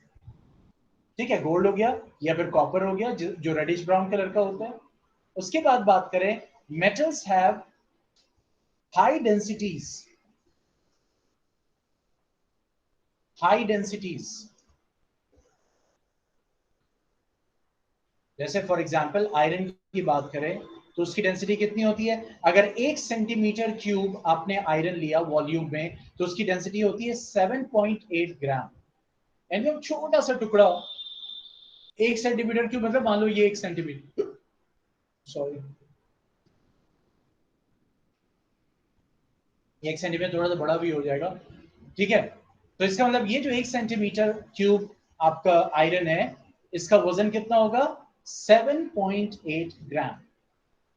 [SPEAKER 1] ठीक है, गोल्ड हो गया या फिर कॉपर हो गया जो रेडिश ब्राउन कलर का होता है. उसके बाद बात करें, metals have high densities, high densities, जैसे फॉर एग्जांपल आयरन की बात करें तो उसकी डेंसिटी कितनी होती है? अगर 1 सेंटीमीटर क्यूब आपने आयरन लिया वॉल्यूम में तो उसकी डेंसिटी होती है 7.8 ग्राम। यानी छोटा सा टुकड़ा 1 सेंटीमीटर क्यूब, मतलब मान लो ये 1 सेंटीमीटर, सॉरी 1 सेंटीमीटर थोड़ा सा बड़ा भी हो जाएगा, ठीक है। तो इसका मतलब ये जो 1 सेंटीमीटर क्यूब आपका आयरन है, इसका वजन कितना होगा? 7.8 ग्राम।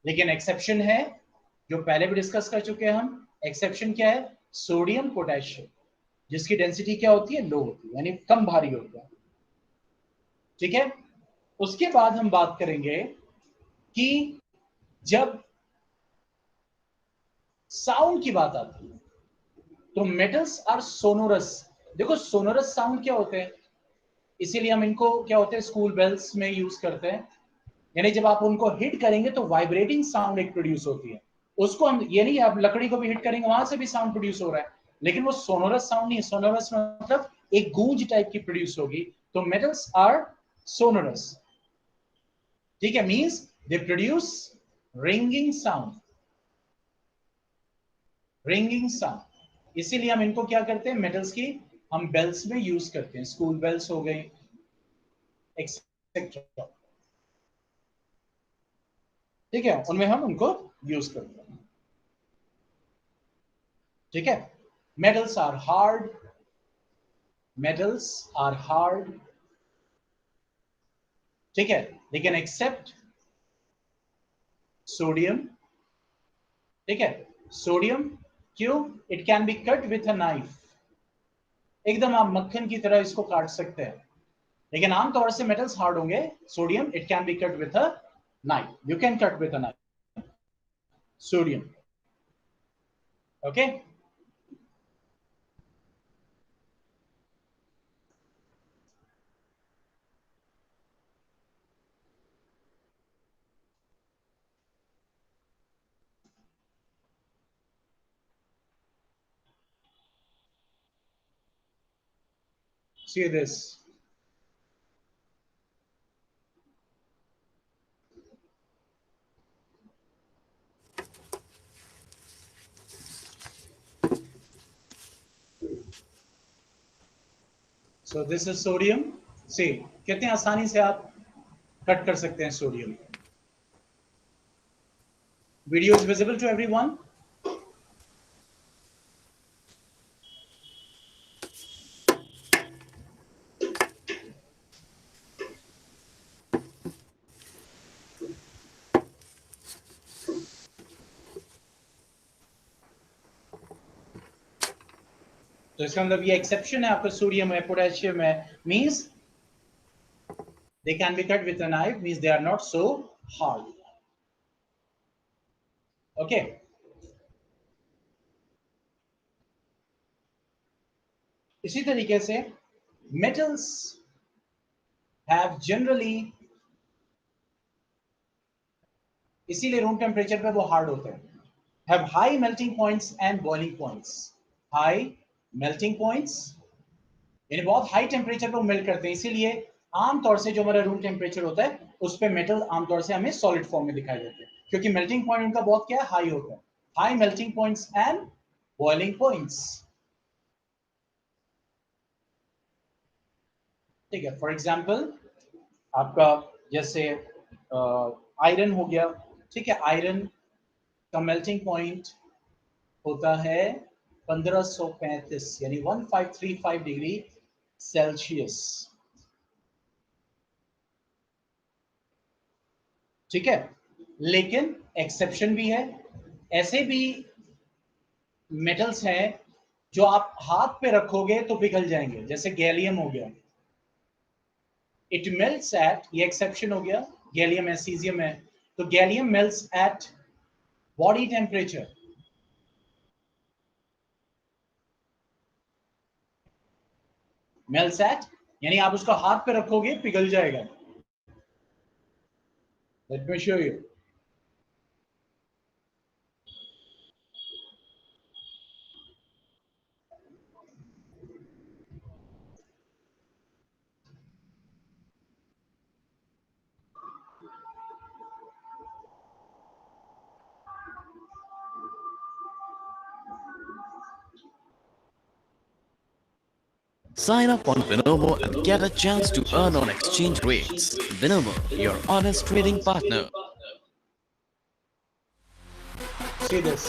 [SPEAKER 1] लेकिन एक्सेप्शन है, जो पहले भी डिस्कस कर चुके हैं हम। एक्सेप्शन क्या है? सोडियम पोटेशियम, जिसकी डेंसिटी क्या होती है? लो होती है, यानी कम भारी होता है, ठीक है। उसके बाद हम बात करेंगे कि जब साउंड की बात आती है तो मेटल्स आर सोनोरस। देखो सोनोरस साउंड क्या होते हैं, इसीलिए हम इनको क्या होते हैं स्कूल बेल्स में यूज करते हैं। यानी जब आप उनको हिट करेंगे तो वाइब्रेटिंग साउंड एक प्रोड्यूस होती है। उसको हम, ये नहीं आप लकड़ी को भी हिट करेंगे वहां से भी साउंड प्रोड्यूस हो रहा है, लेकिन वो सोनोरस साउंड नहीं है। सोनोरस मतलब एक गूंज टाइप की प्रोड्यूस होगी। तो मेटल्स आर सोनोरस, ठीक है, means they produce ringing sound, ringing sound. इसीलिए हम इनको क्या करते हैं, मेटल्स की हम बेल्स में यूज करते हैं, स्कूल बेल्स हो गए एक्सेट्रा, ठीक है, उनमें हम उनको यूज करते हैं, ठीक है। Metals are hard, metals are hard, ठीक है, लेकिन एक्सेप्ट सोडियम, ठीक है। सोडियम क्यों? It can be cut with a knife, एकदम आप मक्खन की तरह इसको काट सकते हैं। लेकिन आमतौर से मेटल्स हार्ड होंगे। Sodium it can be cut with a knife, you can cut with a knife sodium, okay. See this. So this is sodium. See, कितने आसानी से आप कट कर सकते हैं sodium. Video is visible to everyone. तो इसका मतलब ये एक्सेप्शन है, आपका सोडियम है, पोटेशियम है, means they can be cut with a knife, means they are not so hard, okay. इसी तरीके से मेटल्स हैव जनरली, इसीलिए रूम टेम्परेचर पे वो हार्ड होते हैं, have high melting points and boiling points. High melting points यानी बहुत हाई टेम्परेचर पर मेल्ट करते हैं, इसीलिए आमतौर से जो हमारा रूम टेम्परेचर होता है उस पे मेटल आमतौर से हमें सॉलिड फॉर्म में दिखाई देते हैं, क्योंकि मेल्टिंग पॉइंट उनका बहुत क्या है, हाई होता है। High melting points and boiling points, ठीक है। फॉर एग्जांपल आपका जैसे आयरन हो गया, ठीक है, आयरन का मेल्टिंग पॉइंट होता है 1535 यानी 1535 डिग्री सेल्सियस, ठीक है। लेकिन एक्सेप्शन भी है, ऐसे भी मेटल्स हैं जो आप हाथ पे रखोगे तो पिघल जाएंगे, जैसे गैलियम हो गया, इट मेल्ट्स एट, ये एक्सेप्शन हो गया, गैलियम है, सीजियम है, तो gallium melts at body temperature, melts at यानी आप उसको हाथ पे रखोगे पिघल जाएगा। Let me show you,
[SPEAKER 3] Sign up on Binomo and get a chance to earn on exchange rates. Binomo, your honest trading partner.
[SPEAKER 1] See this.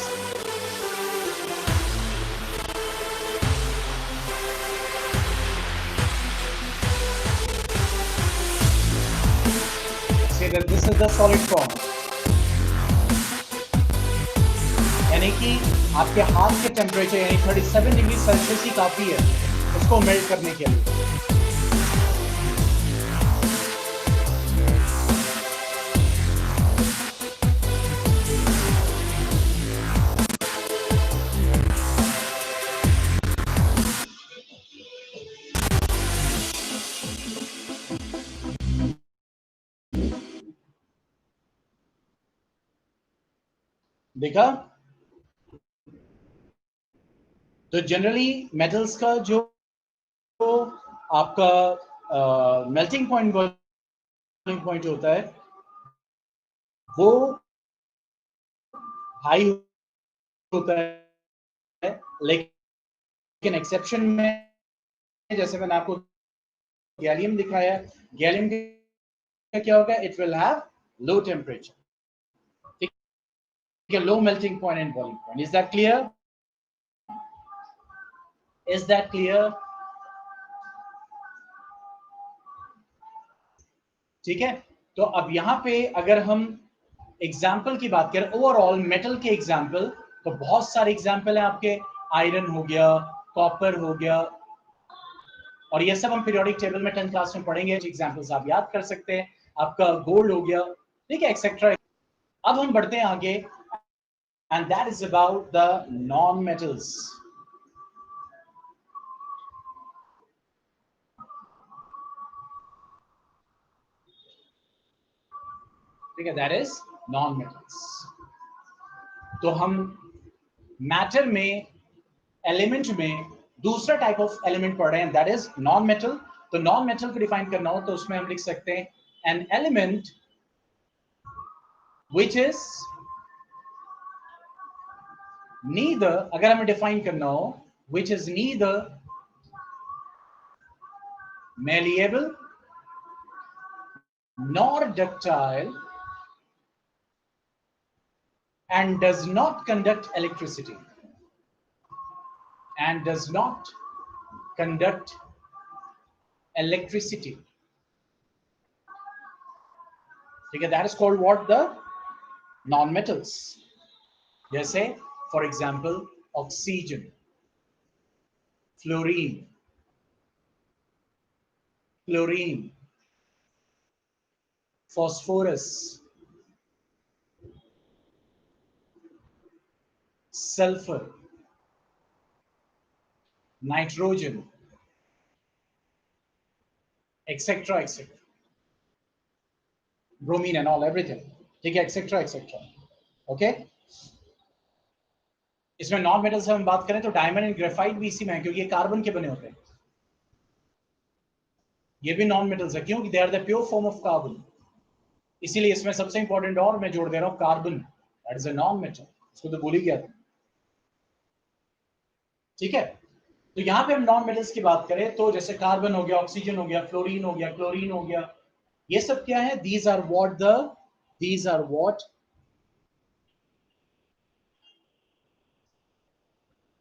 [SPEAKER 1] See that this is the solid form. यानी कि आपके हाथ के temperature यानी 37 degree Celsius ही काफी है उसको melt करने के लिए। देखा? तो जनरली मेटल्स का जो आपका मेल्टिंग पॉइंट बॉइलिंग पॉइंट होता है वो हाई होता है, लेकिन एक्सेप्शन में जैसे मैंने आपको गैलियम दिखाया, गैलियम का क्या होगा? It will have low temperature, ठीक है, लो melting point and boiling point. Is that clear? Is that clear? ठीक है, तो अब यहां पे अगर हम एग्जाम्पल की बात करें, ओवरऑल मेटल के एग्जाम्पल, तो बहुत सारे एग्जाम्पल हैं आपके। आयरन हो गया, कॉपर हो गया, और ये सब हम पीरियोडिक टेबल में 10th क्लास में पढ़ेंगे। एग्जाम्पल्स आप याद कर सकते हैं। आपका गोल्ड हो गया, ठीक है, एक्सेट्रा। अब हम बढ़ते हैं आगे, and that is about the non metals. ठीक है, दैट इज नॉन मेटल्स। तो हम मैटर में, एलिमेंट में दूसरा टाइप ऑफ एलिमेंट पढ़ रहे हैं, दैट इज नॉन मेटल। तो नॉन मेटल को डिफाइन करना हो तो उसमें हम लिख सकते हैं an element which is neither, अगर हमें डिफाइन करना हो, which is neither malleable nor ductile and does not conduct electricity, and does not conduct electricity, ठीक है, that is called what? The non-metals. जैसे for example oxygen, fluorine, chlorine, phosphorus, sulphur, nitrogen, etcetera etcetera, bromine and all everything, ठीक है, etcetera etcetera. Okay, इसमें non metal से हम बात करें तो डायमंड एंड ग्रेफाइट भी इसी में है, क्योंकि ये कार्बन के बने होते हैं। ये भी नॉन मेटल्स है, क्योंकि they are the pure form of carbon. इसीलिए इसमें सबसे इंपॉर्टेंट और मैं जोड़ दे रहा हूं, carbon, that is a non metal. इसको तो भूल ही गया था, ठीक है। तो यहां पे हम नॉन मेटल्स की बात करें तो जैसे कार्बन हो गया, ऑक्सीजन हो गया, फ्लोरीन हो गया, क्लोरीन हो गया, ये सब क्या है? These are what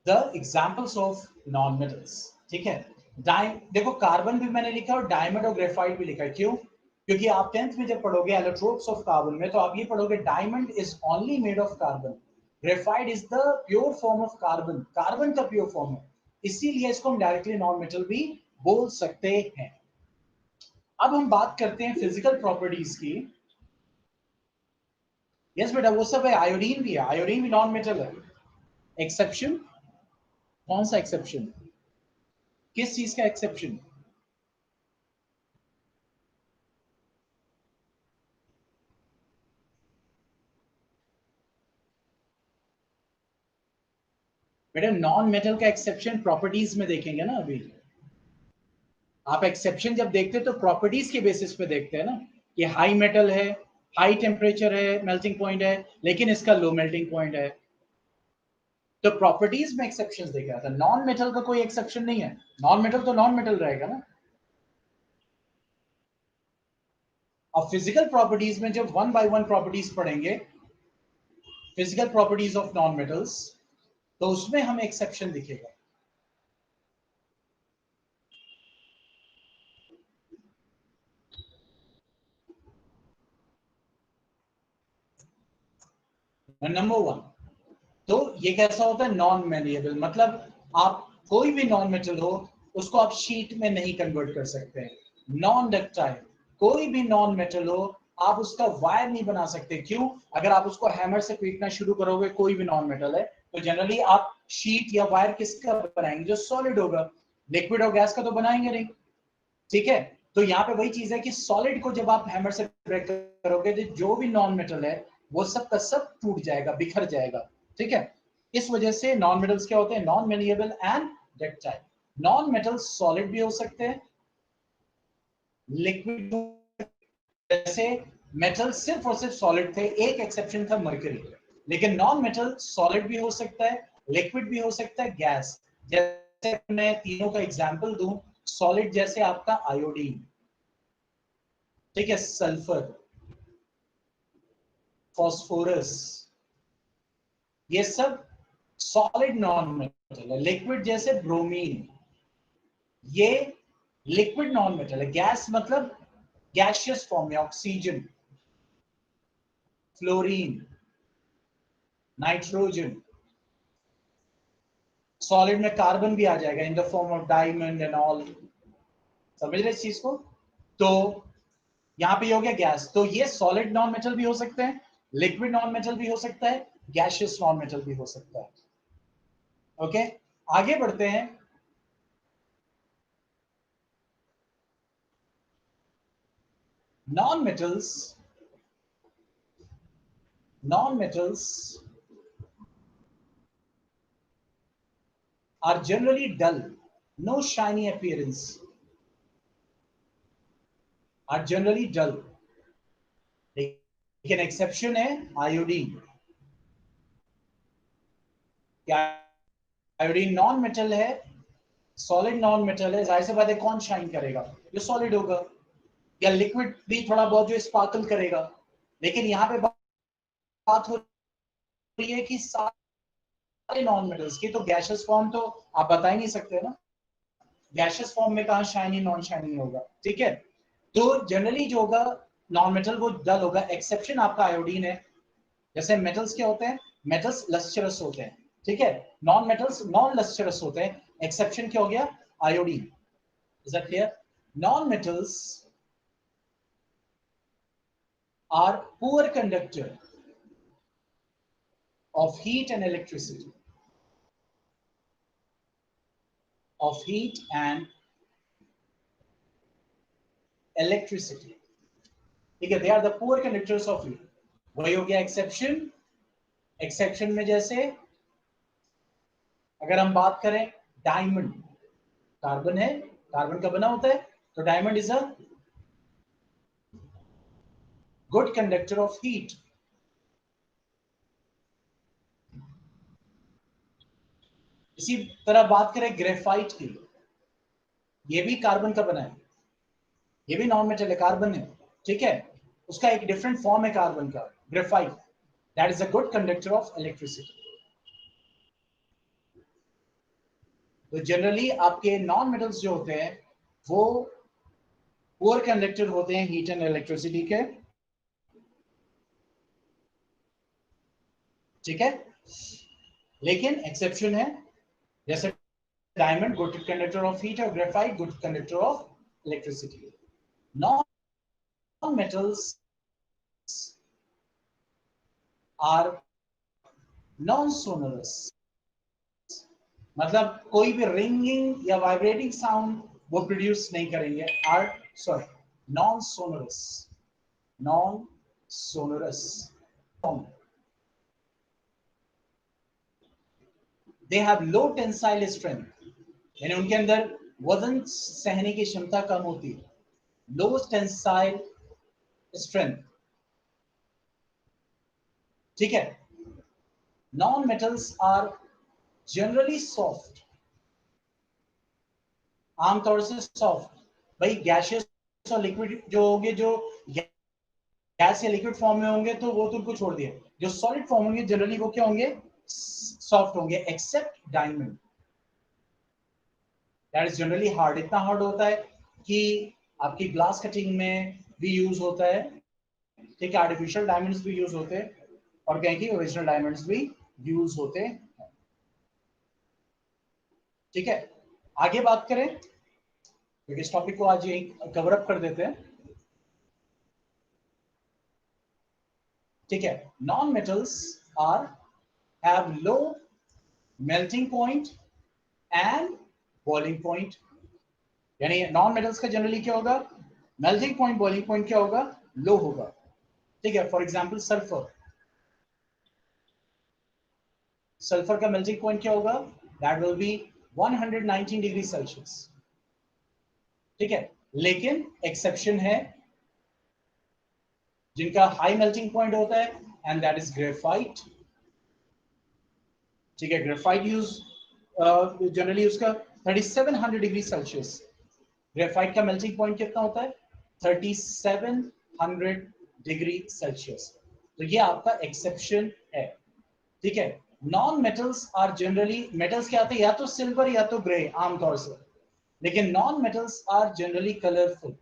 [SPEAKER 1] the examples of non metals, ठीक है। देखो कार्बन भी मैंने लिखा और डायमंड और ग्रेफाइट भी लिखा है, क्यों? क्योंकि आप 10th में जब पढ़ोगे इलेक्ट्रोड्स ऑफ कार्बन में, तो आप ये पढ़ोगे diamond is only made of carbon, graphite is the pure form of carbon, carbon का प्योर फॉर्म है, इसीलिए इसको हम डायरेक्टली नॉन मेटल भी बोल सकते हैं। अब हम बात करते हैं फिजिकल प्रॉपर्टीज की। यस बेटा, वो सब है, आयोडीन भी है, आयोडीन भी नॉन मेटल है। एक्सेप्शन, कौन सा एक्सेप्शन? किस चीज का एक्सेप्शन? बेटा नॉन मेटल का एक्सेप्शन प्रॉपर्टीज में देखेंगे ना। अभी आप एक्सेप्शन जब देखते हैं तो प्रॉपर्टीज के बेसिस पे देखते हैं ना, कि हाई मेटल है, हाई टेम्परेचर है, मेल्टिंग पॉइंट है, लेकिन इसका लो मेल्टिंग पॉइंट है, तो प्रॉपर्टीज में एक्सेप्शंस देखा था, नॉन मेटल का कोई एक्सेप्शन नहीं है, नॉन मेटल तो नॉन मेटल रहेगा ना। और फिजिकल प्रॉपर्टीज में जब 1 by 1 प्रॉपर्टीज पढ़ेंगे, physical properties of non metals, तो उसमें हमें एक्सेप्शन दिखेगा। नंबर 1, तो ये कैसा होता है, नॉन मैलिएबल, मतलब आप कोई भी नॉन मेटल हो उसको आप शीट में नहीं कन्वर्ट कर सकते हैं। नॉन डक्टाइल, कोई भी नॉन मेटल हो आप उसका वायर नहीं बना सकते। क्यों? अगर आप उसको हैमर से पीटना शुरू करोगे, कोई भी नॉन मेटल है, तो जनरली आप शीट या वायर किसका बनाएंगे, जो सॉलिड होगा। लिक्विड और गैस का तो बनाएंगे नहीं, ठीक है। तो यहाँ पे वही चीज है कि सॉलिड को जब आप हैमर से ब्रेक करोगे तो जो भी नॉन मेटल है वो सब का सब टूट जाएगा, बिखर जाएगा, ठीक है। इस वजह से नॉन मेटल्स क्या होते हैं, non malleable and ductile. Non metals solid भी हो सकते हैं, लिक्विड, जैसे मेटल सिर्फ और सिर्फ सॉलिड थे, एक एक्सेप्शन था मरकरी, लेकिन नॉन मेटल सॉलिड भी हो सकता है, लिक्विड भी हो सकता है, गैस। जैसे मैं तीनों का एग्जांपल दूं, सॉलिड जैसे आपका आयोडीन, ठीक है, सल्फर, फॉस्फोरस, ये सब सॉलिड नॉन मेटल है। लिक्विड जैसे ब्रोमीन, ये लिक्विड नॉन मेटल है। गैस मतलब गैसियस फॉर्म में ऑक्सीजन, फ्लोरीन, नाइट्रोजन। सॉलिड में कार्बन भी आ जाएगा in the form of diamond and all, समझ रहे इस चीज को। तो यहाँ पे हो गया गैस, तो ये सॉलिड नॉन मेटल भी हो सकते हैं, लिक्विड नॉन मेटल भी हो सकता है, गैसियस नॉन मेटल भी हो सकता है। ओके, आगे बढ़ते हैं। Non metals are generally dull, no shiny appearance, are generally dull। लेकिन एक्सेप्शन है आयोडीन। क्या आयोडीन नॉन मेटल है, सॉलिड नॉन मेटल है, जाहिर सी बात है कौन शाइन करेगा, जो सॉलिड होगा, या लिक्विड भी थोड़ा बहुत जो स्पार्कल करेगा। लेकिन यहाँ पे बात हो रही है कि सारे नॉन मेटल्स की तो गैसियस फॉर्म तो आप बता ही नहीं सकते ना, गैसियस फॉर्म में कहाँ शाइनी नॉन शाइनी होगा, ठीक है। तो जनरली जो होगा नॉन मेटल वो डल होगा। एक्सेप्शन आपका आयोडीन है। जैसे मेटल्स क्या होते हैं, मेटल्स लस्टरस होते हैं, ठीक है, नॉन मेटल्स नॉन लस्टरस होते हैं। एक्सेप्शन क्या हो गया, iodine. Is that clear? Non metals are poor conductor of heat and electricity, of heat and electricity, ठीक है, they are the poor conductors of heat। वही हो गया एक्सेप्शन। एक्सेप्शन में जैसे अगर हम बात करें डायमंड, कार्बन है, कार्बन का बना होता है, तो diamond is a good conductor of heat. इसी तरह बात करें ग्रेफाइट की, ये भी कार्बन का बना है, ये भी नॉन मेटल है, कार्बन है, ठीक है, उसका एक डिफरेंट फॉर्म है कार्बन का, graphite, that is a good conductor of electricity. तो जनरली आपके नॉन मेटल्स जो होते हैं वो पुअर कंडक्टर होते हैं हीट एंड इलेक्ट्रिसिटी के, ठीक है। लेकिन एक्सेप्शन है, जैसे diamond good conductor of heat और graphite good conductor of electricity. Non metals are non sonorous, मतलब कोई भी रिंगिंग या वाइब्रेटिंग साउंड वो प्रोड्यूस नहीं करेंगे। Are sorry, non sonorous, non sonorous. They have low tensile strength, यानी उनके अंदर वजन सहने की क्षमता कम होती है, लो टेंसाइल स्ट्रेंथ, ठीक है। Non metals are generally soft, आमतौर से सॉफ्ट। भाई गैशियस और लिक्विड जो होंगे, जो गैस या लिक्विड फॉर्म में होंगे तो वो तो उनको छोड़ दिए, जो सॉलिड फॉर्म होंगे जनरली वो क्या होंगे, सॉफ्ट होंगे, except diamond, that is generally hard. इतना हार्ड होता है कि आपकी ग्लास कटिंग में भी यूज होता है, ठीक है, आर्टिफिशियल डायमंड्स भी यूज होते हैं और कहीं की ओरिजिनल डायमंड्स भी यूज होते हैं, ठीक है। आगे बात करें, क्योंकि इस टॉपिक को आज यही कवर अप कर देते हैं, ठीक है। Non metals are have low melting point and boiling point, यानी नॉन मेटल्स का जनरली क्या होगा, मेल्टिंग पॉइंट बॉइलिंग पॉइंट क्या होगा, लो होगा, ठीक है। फॉर एग्जांपल सल्फर, सल्फर का मेल्टिंग पॉइंट क्या होगा, that will be 119 degree Celsius, ठीक है। लेकिन एक्सेप्शन है जिनका हाई मेल्टिंग पॉइंट होता है, एंड दैट इज ग्रेफाइट, ठीक है। ग्रेफाइट यूज जनरली उसका 3700 डिग्री सेल्सियस, ग्रेफाइट का मेल्टिंग पॉइंट कितना होता है, 3700 डिग्री सेल्सियस, तो ये आपका एक्सेप्शन है, ठीक है। Non metals are generally, metals क्या आते हैं, या तो सिल्वर या तो ग्रे आमतौर से, लेकिन non metals are generally colourful,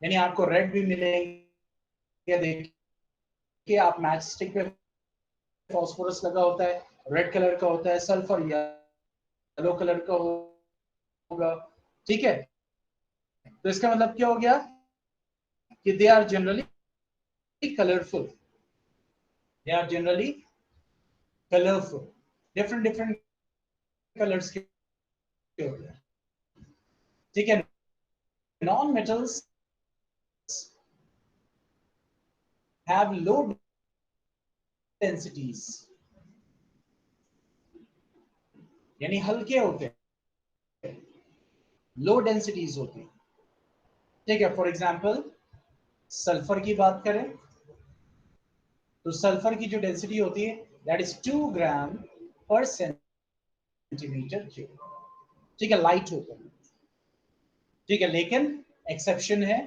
[SPEAKER 1] यानी आपको रेड भी मिलेंगे, देखिए आप मैच स्टिक पे फॉस्फोरस लगा होता है, रेड कलर का होता है, सल्फर येलो कलर का होगा, ठीक है। तो इसका मतलब क्या हो गया कि they are generally colourful, different colours के होते हैं, ठीक है। Non metals have low densities, यानी हल्के होते हैं, लो डेंसिटीज होती है, ठीक है। फॉर एग्जांपल सल्फर की बात करें तो सल्फर की जो डेंसिटी होती है दैट इज 2 ग्राम पर सेंटीमीटर क्यूब, ठीक है, लाइट होता है, ठीक है। लेकिन एक्सेप्शन है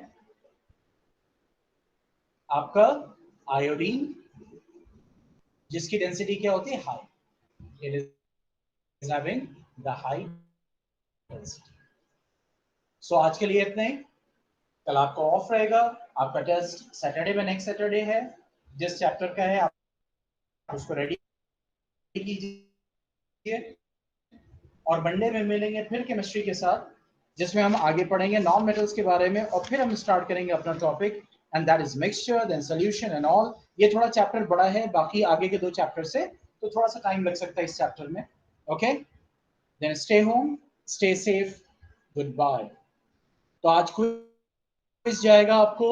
[SPEAKER 1] आपका आयोडीन, जिसकी डेंसिटी क्या होती है, high, it is having the high density. So आज के लिए इतना ही, कल आपका ऑफ रहेगा, आपका टेस्ट सैटरडे में, नेक्स्ट सैटरडे है, जिस चैप्टर का है आप उसको रेडी कीजिए, और मंडे में मिलेंगे फिर केमिस्ट्री के साथ, जिसमें हम आगे पढ़ेंगे नॉन मेटल्स के बारे में, और फिर हम स्टार्ट करेंगे अपना topic, and that is mixture then solution and all. ये थोड़ा चैप्टर बड़ा है, बाकी आगे के 2 चैप्टर से तो थोड़ा सा टाइम लग सकता है इस चैप्टर में, okay. Then stay home, stay safe, good bye. तो आज क्विज जाएगा आपको,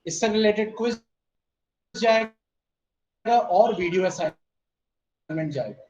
[SPEAKER 1] इससे रिलेटेड क्विज जाएगा और वीडियो असाइनमेंट जाएगा।